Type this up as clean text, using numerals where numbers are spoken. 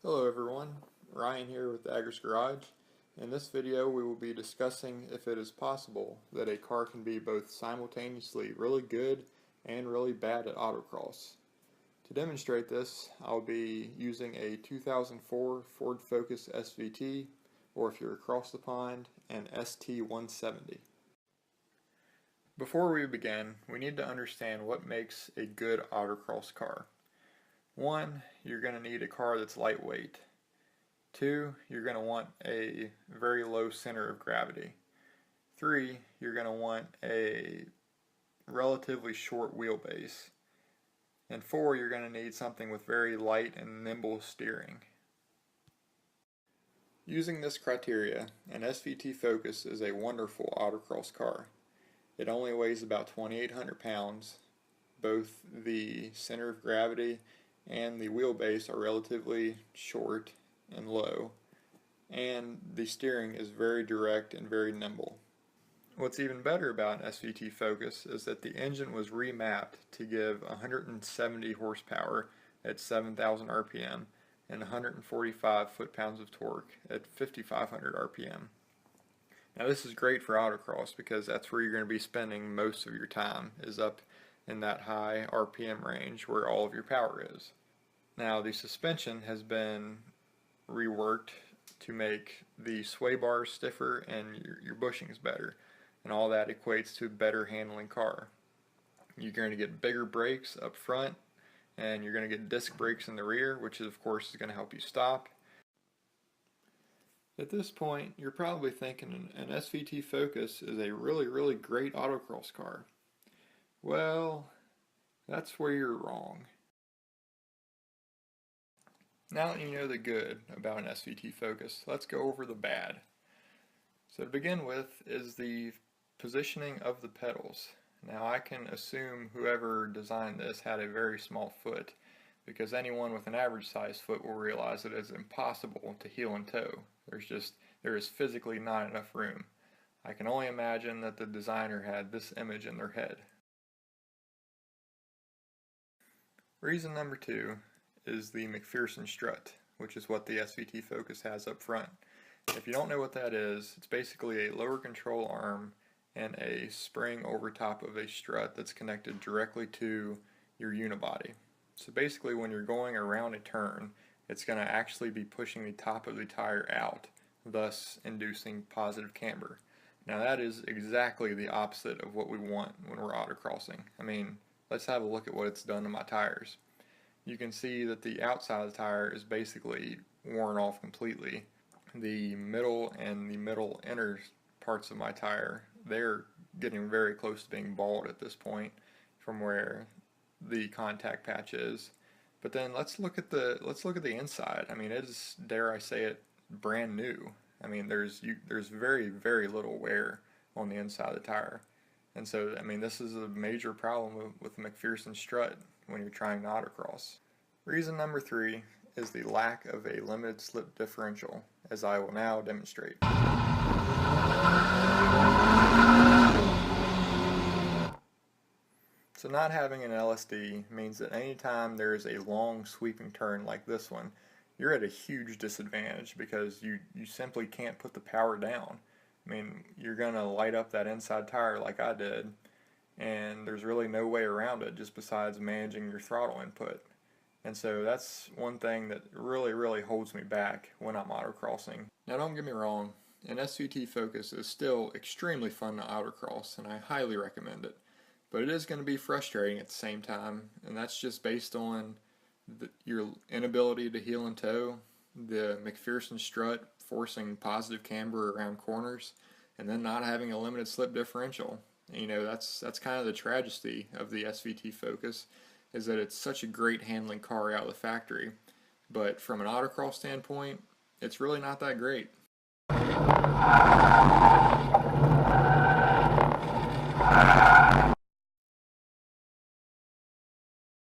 Hello everyone, Ryan here with the Agris Garage. In this video we will be discussing if it is possible that a car can be both simultaneously really good and really bad at autocross. To demonstrate this, I'll be using a 2004 Ford Focus SVT, or if you're across the pond, an ST170. Before we begin, we need to understand what makes a good autocross car. 1, you're going to need a car that's lightweight. 2, you're going to want a very low center of gravity. 3, you're going to want a relatively short wheelbase. And 4, you're going to need something with very light and nimble steering. Using this criteria, an SVT Focus is a wonderful autocross car. It only weighs about 2,800 pounds. Both the center of gravity and the wheelbase are relatively short and low, and the steering is very direct and very nimble. What's even better about an SVT Focus is that the engine was remapped to give 170 horsepower at 7,000 RPM and 145 foot-pounds of torque at 5,500 RPM. Now this is great for autocross because that's where you're going to be spending most of your time, is up in that high RPM range where all of your power is. Now the suspension has been reworked to make the sway bars stiffer and your bushings better, and all that equates to a better handling car. You're going to get bigger brakes up front, and you're going to get disc brakes in the rear, which of course is going to help you stop. At this point, you're probably thinking an SVT Focus is a really great autocross car. Well, that's where you're wrong. Now that you know the good about an SVT Focus, let's go over the bad. So to begin with is the positioning of the pedals. Now I can assume whoever designed this had a very small foot, because anyone with an average size foot will realize that it's impossible to heel and toe. There is physically not enough room. I can only imagine that the designer had this image in their head. Reason number 2 is the McPherson Strut, which is what the SVT Focus has up front. If you don't know what that is, it's basically a lower control arm and a spring over top of a strut that's connected directly to your unibody. So basically when you're going around a turn, it's going to actually be pushing the top of the tire out, thus inducing positive camber. Now that is exactly the opposite of what we want when we're autocrossing. I mean, let's have a look at what it's done to my tires. You can see that the outside of the tire is basically worn off completely. The middle and the middle inner parts of my tire, they're getting very close to being bald at this point from where the contact patch is. But then let's look at the inside. I mean, it is, dare I say it, brand new. I mean, there's very little wear on the inside of the tire. And so, I mean, this is a major problem with the McPherson Strut when you're trying to autocross. Reason number 3 is the lack of a limited slip differential, as I will now demonstrate. So not having an LSD means that anytime there is a long sweeping turn like this one, you're at a huge disadvantage because you simply can't put the power down. I mean, you're going to light up that inside tire like I did, and there's really no way around it just besides managing your throttle input. And so that's one thing that really holds me back when I'm autocrossing. Now don't get me wrong, an SVT Focus is still extremely fun to autocross, and I highly recommend it. But it is going to be frustrating at the same time, and that's just based on your inability to heel and toe, the McPherson Strut forcing positive camber around corners, and then not having a limited slip differential. You know, that's kind of the tragedy of the SVT Focus, is that it's such a great handling car out of the factory, but from an autocross standpoint, it's really not that great.